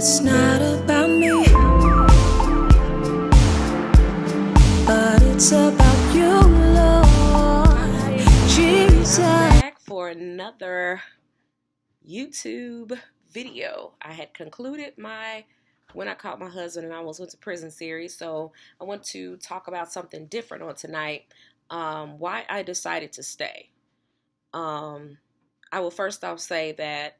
It's not about me, but it's about you, Lord Jesus. I'm back for another YouTube video. I had concluded my When I Caught My Husband and I Almost Went to Prison series, so I want to talk about something different on tonight. Why I decided to stay. I will first off say that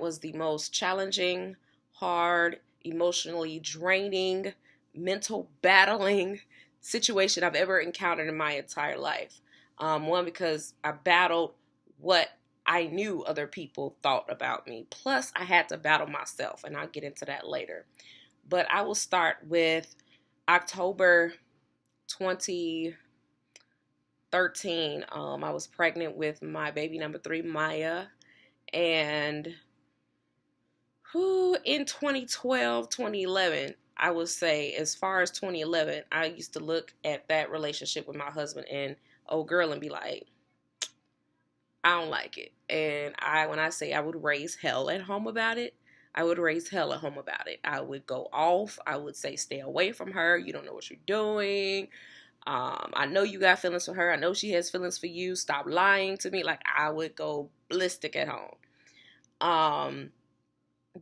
was the most challenging, hard, emotionally draining, mental battling situation I've ever encountered in my entire life. One, because I battled what I knew other people thought about me. Plus, I had to battle myself, and I'll get into that later. But I will start with October 2013. I was pregnant with my baby number 3, Maya. And in 2012, 2011, I would say, as far as 2011, I used to look at that relationship with my husband and old girl and be like, I don't like it. And when I say I would raise hell at home about it, I would raise hell at home about it. I would go off. I would say, stay away from her. You don't know what you're doing. I know you got feelings for her. I know she has feelings for you. Stop lying to me. Like, I would go ballistic at home.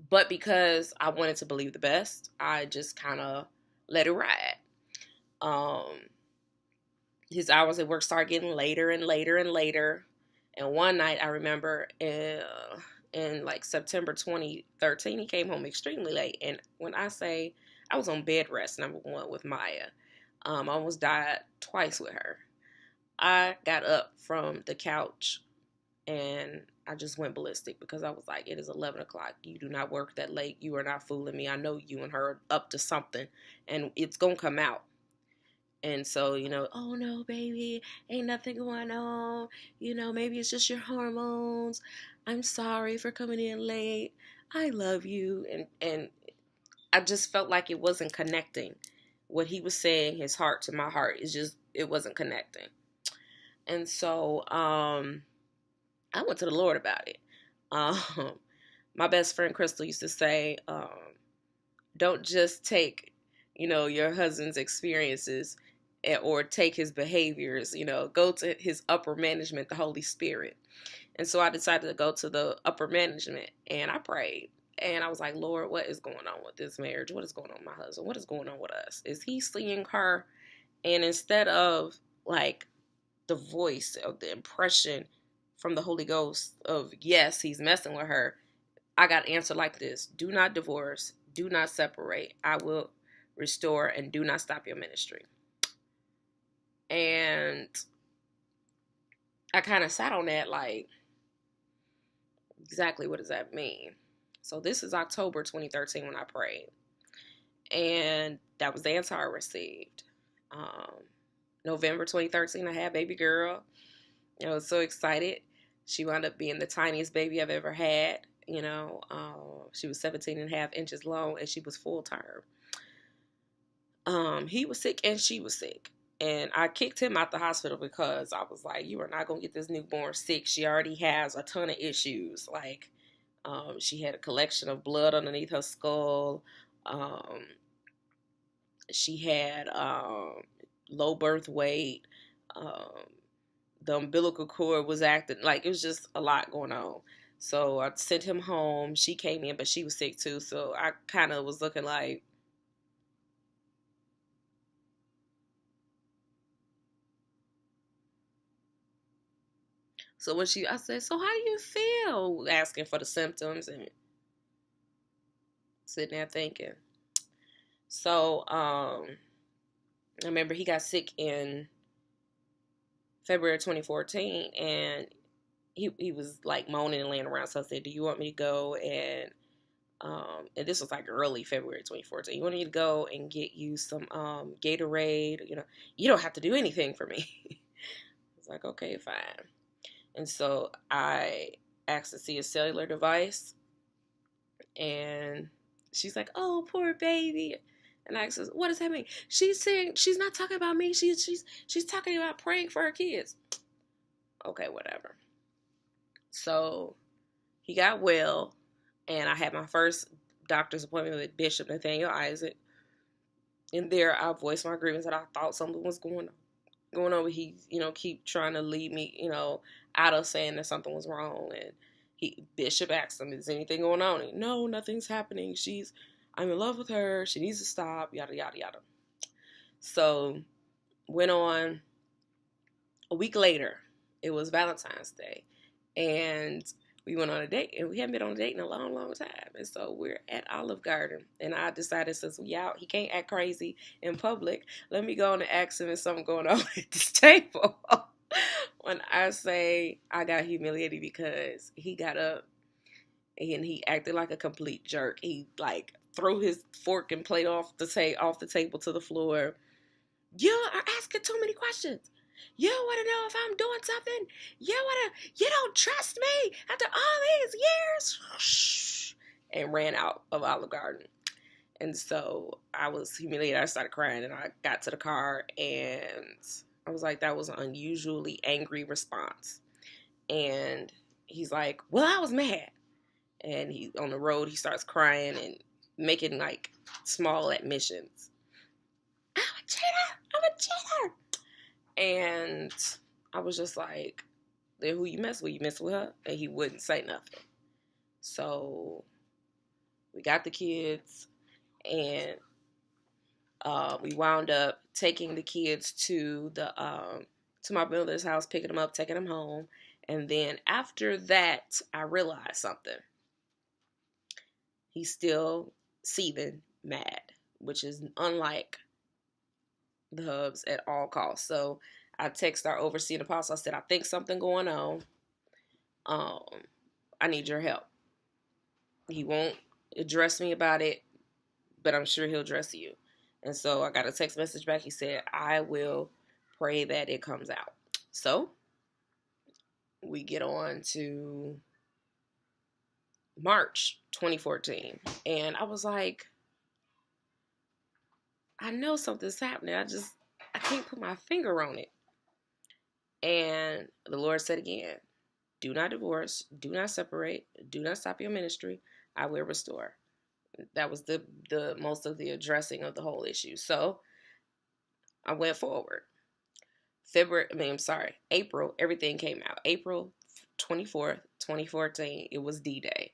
But because I wanted to believe the best, I just kind of let it ride. His hours at work started getting later and later and later. And one night I remember in like September 2013, he came home extremely late. And when I say I was on bed rest, number one, with Maya, I almost died twice with her. I got up from the couch and I just went ballistic because I was like, it is 11 o'clock. You do not work that late. You are not fooling me. I know you and her are up to something and it's going to come out. And so, oh no, baby, ain't nothing going on. Maybe it's just your hormones. I'm sorry for coming in late. I love you. And I just felt like it wasn't connecting. What he was saying, his heart to my heart, it wasn't connecting. And so, I went to the Lord about it. My best friend Crystal used to say, don't just take, your husband's experiences or take his behaviors, go to his upper management, the Holy Spirit. And so I decided to go to the upper management and I prayed. And I was like, Lord, what is going on with this marriage? What is going on with my husband? What is going on with us? Is he seeing her? And instead of like the voice of the impression from the Holy Ghost of, yes, he's messing with her, I got answered like this: do not divorce, do not separate, I will restore, and do not stop your ministry. And I kind of sat on that like, exactly what does that mean? So this is October 2013 when I prayed. And that was the answer I received. November 2013, I had baby girl. I was so excited. She wound up being the tiniest baby I've ever had. She was 17 and a half inches long and she was full term. He was sick and she was sick. And I kicked him out the hospital because I was like, you are not going to get this newborn sick. She already has a ton of issues. Like, she had a collection of blood underneath her skull. She had low birth weight. The umbilical cord was acting like it was just a lot going on. So I sent him home. She came in, but she was sick too. So I kind of was looking like, so I said, so how do you feel? Asking for the symptoms and sitting there thinking. So I remember he got sick in February 2014 and he was like moaning and laying around. So I said, do you want me to go and this was like early February 2014. You want me to go and get you some Gatorade? You don't have to do anything for me. It's like, okay, fine. And so I asked to see a cellular device. And she's like, oh, poor baby. And I asked her, what does that mean? She's saying, she's not talking about me. She's talking about praying for her kids. Okay, whatever. So he got well. And I had my first doctor's appointment with Bishop Nathaniel Isaac. And there I voiced my grievance that I thought something was going on, but he, keep trying to lead me, out of saying that something was wrong. And Bishop asked him, is anything going on? And, no, nothing's happening. I'm in love with her. She needs to stop, yada, yada, yada. So went on. A week later, it was Valentine's Day, and we went on a date, and we hadn't been on a date in a long, long time. And so we're at Olive Garden, and I decided, since we out, he can't act crazy in public. Let me go on and ask him if something going on at this table. When I say I got humiliated because he got up and he acted like a complete jerk. He threw his fork and plate off the table to the floor. You are asking too many questions. You want to know if I'm doing something? You don't trust me after all these years? And ran out of Olive Garden. And so I was humiliated. I started crying, and I got to the car, and I was like, that was an unusually angry response. And he's like, well, I was mad. And he, on the road, he starts crying and making small admissions. I'm a cheater. And I was just like, then who you mess with? You mess with her? And he wouldn't say nothing. So we got the kids, and we wound up taking the kids to my brother's house, picking them up, taking them home. And then after that, I realized something. He's still seething mad, which is unlike the Hubs at all costs. So I text our overseer apostle. I said, I think something going on. I need your help. He won't address me about it, but I'm sure he'll address you. And so I got a text message back. He said, I will pray that it comes out. So we get on to March 2014. And I was like, I know something's happening. I can't put my finger on it. And the Lord said again, do not divorce, do not separate, do not stop your ministry. I will restore. That was the most of the addressing of the whole issue. So I went forward. April, everything came out. April 24th, 2014, it was D-Day.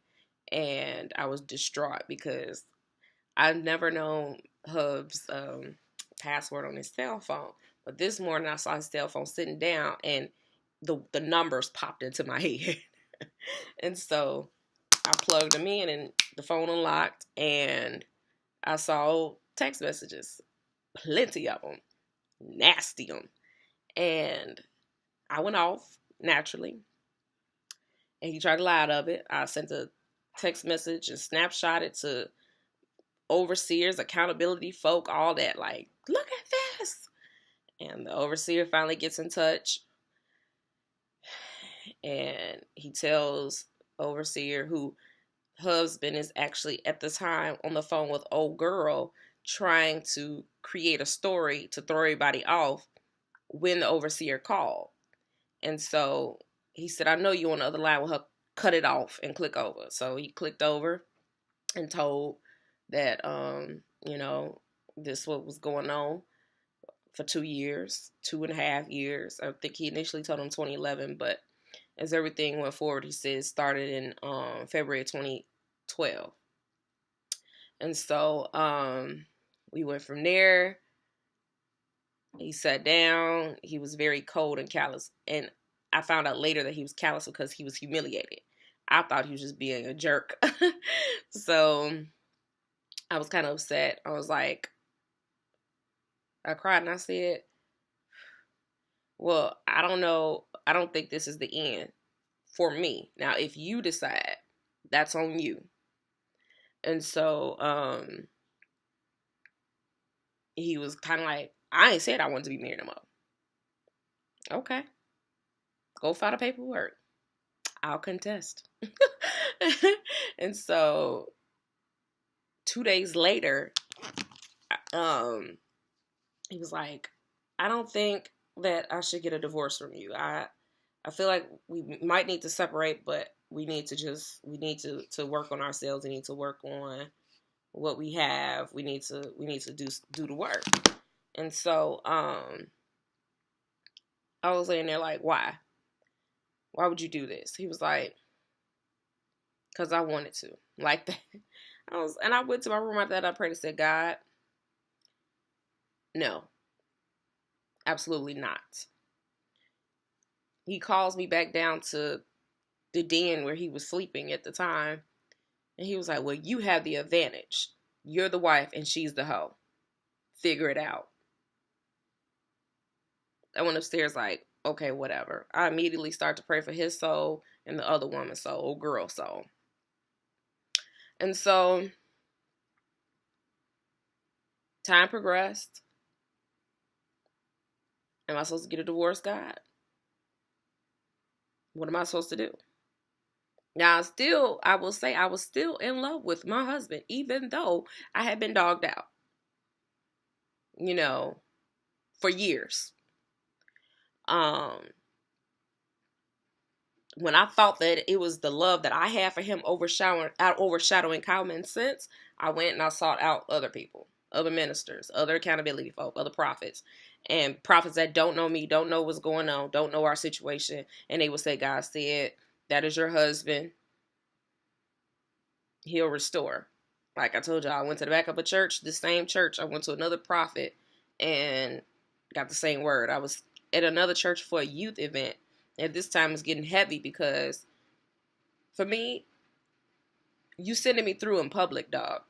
And I was distraught because I've never known Hub's password on his cell phone. But this morning I saw his cell phone sitting down, and the numbers popped into my head. And so I plugged them in, and the phone unlocked, and I saw text messages. Plenty of them. Nasty them. And I went off, naturally. And he tried to lie out of it. I sent a text message and snapshot it to overseers, accountability folk, all that. Like, look at this. And the overseer finally gets in touch. And he tells overseer, who husband is actually at the time on the phone with old girl, trying to create a story to throw everybody off when the overseer called. And so he said, I know you on the other line with her, cut it off and click over. So he clicked over and told that, this what was going on for 2 years, 2.5 years. I think he initially told him 2011, but as everything went forward, he said it started in February 2012. And so we went from there. He sat down. He was very cold and callous. And I found out later that he was callous because he was humiliated. I thought he was just being a jerk. So I was kind of upset. I was like, I cried and I said, well, I don't know. I don't think this is the end for me. Now, if you decide, that's on you. And so he was kind of like, I ain't said I wanted to be married no more. Okay. Go file the paperwork. I'll contest. And so 2 days later, he was like, I don't think that I should get a divorce from you. I feel like we might need to separate, but we need to work on ourselves. We need to work on what we have, we need to do the work. And so I was laying there like, why would you do this? He was like, because I wanted to, like that. I went to my room after that. I prayed and said, God, no, absolutely not. He calls me back down to the den where he was sleeping at the time. And he was like, well, you have the advantage. You're the wife and she's the hoe. Figure it out. I went upstairs like, okay, whatever. I immediately start to pray for his soul and the other woman's soul, or girl soul. And so time progressed. Am I supposed to get a divorce, God? What am I supposed to do? Now, I will say I was still in love with my husband, even though I had been dogged out, for years. When I thought that it was the love that I had for him overshadowing common sense, I went and I sought out other people, other ministers, other accountability folk, other prophets, and prophets that don't know me, don't know what's going on, don't know our situation, and they would say, God said, that is your husband. He'll restore. Like I told y'all, I went to the back of a church, the same church. I went to another prophet and got the same word. I was at another church for a youth event. At this time, it's getting heavy because for me, you sending me through in public, dog.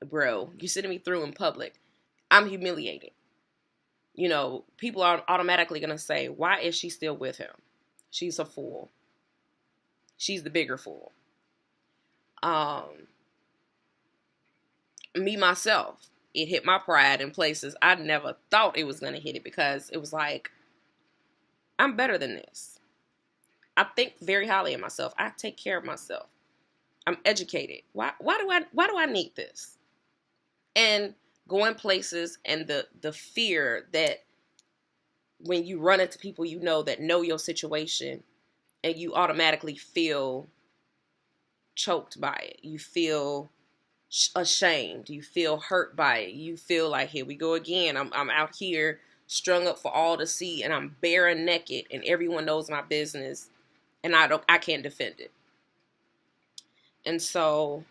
Bro, you sending me through in public. I'm humiliated. People are automatically going to say, why is she still with him? She's a fool. She's the bigger fool. Me, myself, it hit my pride in places I never thought it was going to hit it, because it was like, I'm better than this. I think very highly of myself. I take care of myself. I'm educated. Why do I need this? And going places and the fear that when you run into people that know your situation, and you automatically feel choked by it. You feel ashamed. You feel hurt by it. You feel like, here we go again. I'm out here strung up for all to see, and I'm bare and naked, and everyone knows my business, and I can't defend it. And so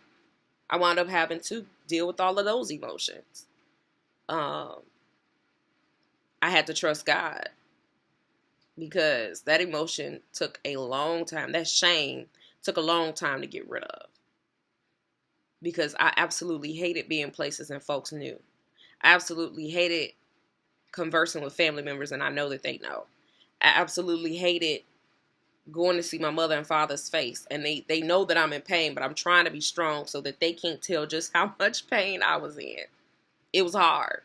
I wound up having to deal with all of those emotions. I had to trust God, because that emotion took a long time. That shame took a long time to get rid of, because I absolutely hated being places and folks knew. I absolutely hated conversing with family members, and I know that they know. I absolutely hated going to see my mother and father's face, and they know that I'm in pain, but I'm trying to be strong so that they can't tell just how much pain I was in. It was hard.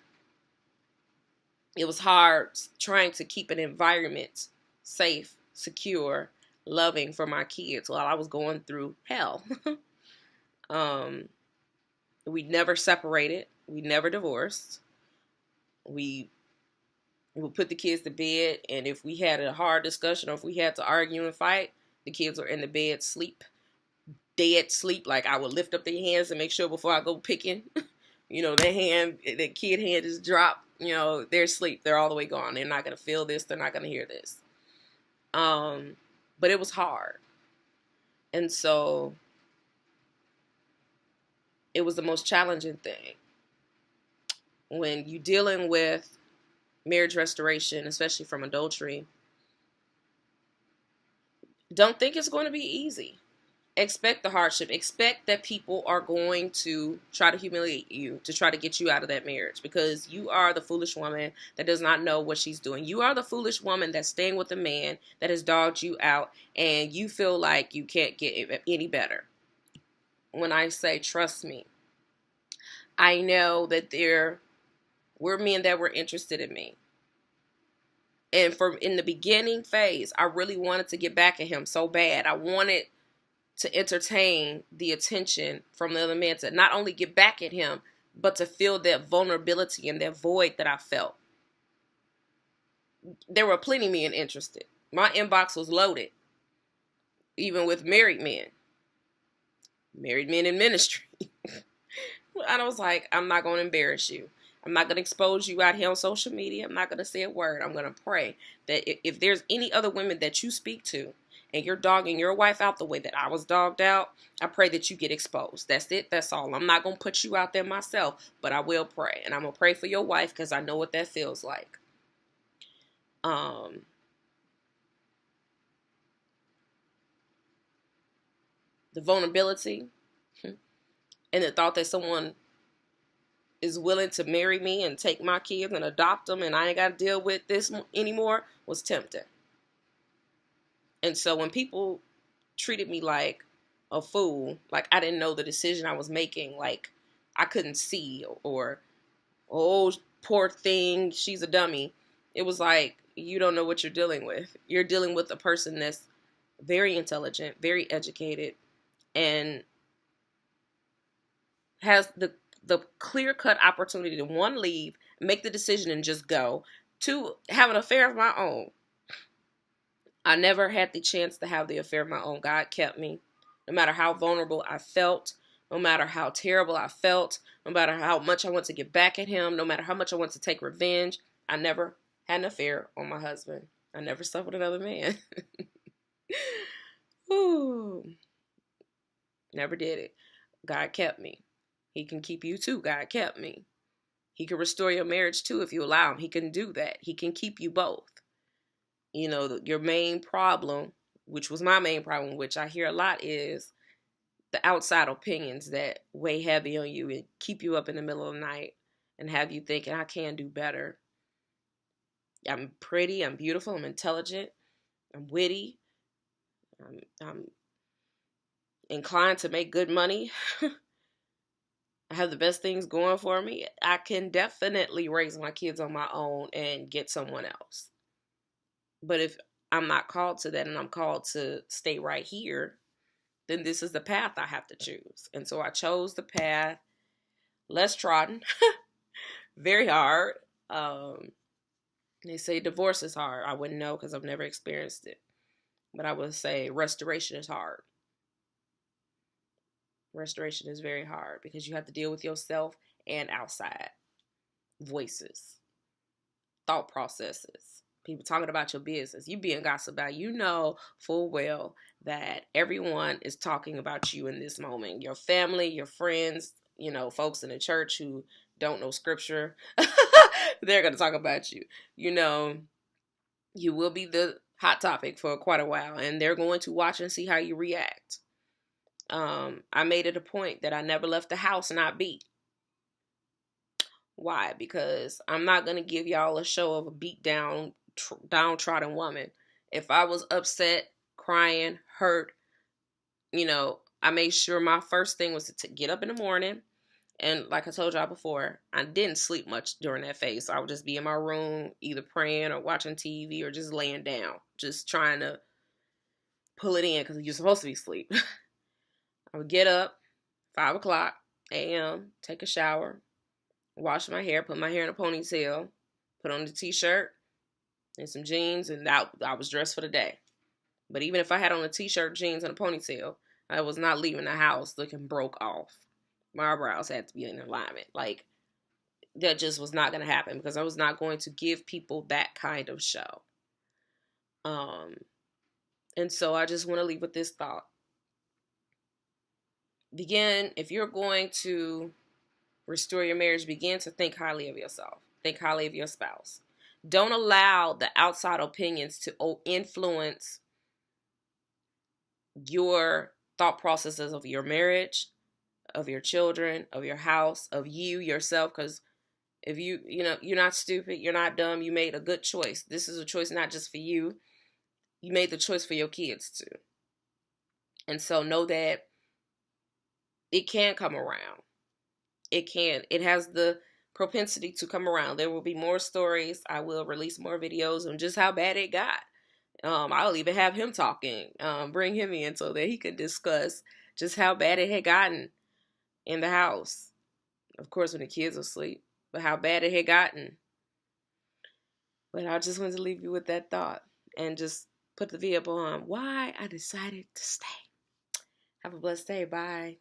It was hard trying to keep an environment safe, secure, loving for my kids while I was going through hell. We never separated. We never divorced. We would put the kids to bed, and if we had a hard discussion or if we had to argue and fight, the kids were in the bed, dead sleep. Like, I would lift up their hands and make sure before I go picking, the kid hand is dropped. They're asleep. They're all the way gone. They're not going to feel this. They're not going to hear this. But it was hard. And so it was the most challenging thing. When you're dealing with marriage restoration, especially from adultery, don't think it's going to be easy. Expect the hardship. Expect that people are going to try to humiliate you to try to get you out of that marriage, because you are the foolish woman that does not know what she's doing. You are the foolish woman that's staying with a man that has dogged you out, and you feel like you can't get any better. When I say trust me, I know that there were men that were interested in me. And in the beginning phase, I really wanted to get back at him so bad. I wanted to entertain the attention from the other man, to not only get back at him, but to feel that vulnerability and that void that I felt. There were plenty of men interested. My inbox was loaded, even with married men in ministry. And I was like, I'm not going to embarrass you. I'm not going to expose you out here on social media. I'm not going to say a word. I'm going to pray that if there's any other women that you speak to and you're dogging your wife out the way that I was dogged out, I pray that you get exposed. That's it. That's all. I'm not going to put you out there myself, but I will pray. And I'm going to pray for your wife because I know what that feels like. The vulnerability and the thought that someone is willing to marry me and take my kids and adopt them and I ain't got to deal with this anymore was tempting. And so when people treated me like a fool, like I didn't know the decision I was making, like I couldn't see, or, oh, poor thing, she's a dummy. It was like, you don't know what you're dealing with. You're dealing with a person that's very intelligent, very educated, and has the clear-cut opportunity to, one, leave, make the decision and just go, two, have an affair of my own. I never had the chance to have the affair of my own. God kept me. No matter how vulnerable I felt, no matter how terrible I felt, no matter how much I want to get back at him, no matter how much I want to take revenge, I never had an affair on my husband. I never slept with another man. Ooh. Never did it. God kept me. He can keep you too. God kept me. He can restore your marriage too if you allow him. He can do that. He can keep you both. You know, your main problem, which was my main problem, which I hear a lot, is the outside opinions that weigh heavy on you and keep you up in the middle of the night and have you thinking, I can do better. I'm pretty, I'm beautiful, I'm intelligent, I'm witty, I'm inclined to make good money. I have the best things going for me. I can definitely raise my kids on my own and get someone else. But if I'm not called to that and I'm called to stay right here, then this is the path I have to choose. And so I chose the path less trodden, very hard. They say divorce is hard. I wouldn't know because I've never experienced it. But I would say restoration is hard. Restoration is very hard because you have to deal with yourself and outside voices, thought processes, people talking about your business. You being gossiped about. You know full well that everyone is talking about you in this moment. Your family, your friends, you know, folks in the church who don't know scripture, they're going to talk about you. You know, you will be the hot topic for quite a while, and they're going to watch and see how you react. I made it a point that I never left the house not beat. Why? Because I'm not going to give y'all a show of a beat down, downtrodden woman. If I was upset, crying, hurt, you know, I made sure my first thing was to get up in the morning. And like I told y'all before, I didn't sleep much during that phase. So I would just be in my room, either praying or watching TV or just laying down, just trying to pull it in because you're supposed to be asleep. I would get up, 5 o'clock a.m., take a shower, wash my hair, put my hair in a ponytail, put on the t-shirt and some jeans, and I was dressed for the day. But even if I had on a t-shirt, jeans, and a ponytail, I was not leaving the house looking broke off. My eyebrows had to be in alignment. Like, that just was not going to happen because I was not going to give people that kind of show. And so I just want to leave with this thought. Begin, if you're going to restore your marriage, begin to think highly of yourself. Think highly of your spouse. Don't allow the outside opinions to influence your thought processes of your marriage, of your children, of your house, of you, yourself. Because if you're not stupid, you're not dumb, you made a good choice. This is a choice not just for you. You made the choice for your kids too. And so know that it can come around. It can. It has the propensity to come around. There will be more stories. I will release more videos on just how bad it got. I'll even have him talking, bring him in so that he could discuss just how bad it had gotten in the house. Of course, when the kids are asleep, but how bad it had gotten. But I just wanted to leave you with that thought and just put the video on why I decided to stay. Have a blessed day. Bye.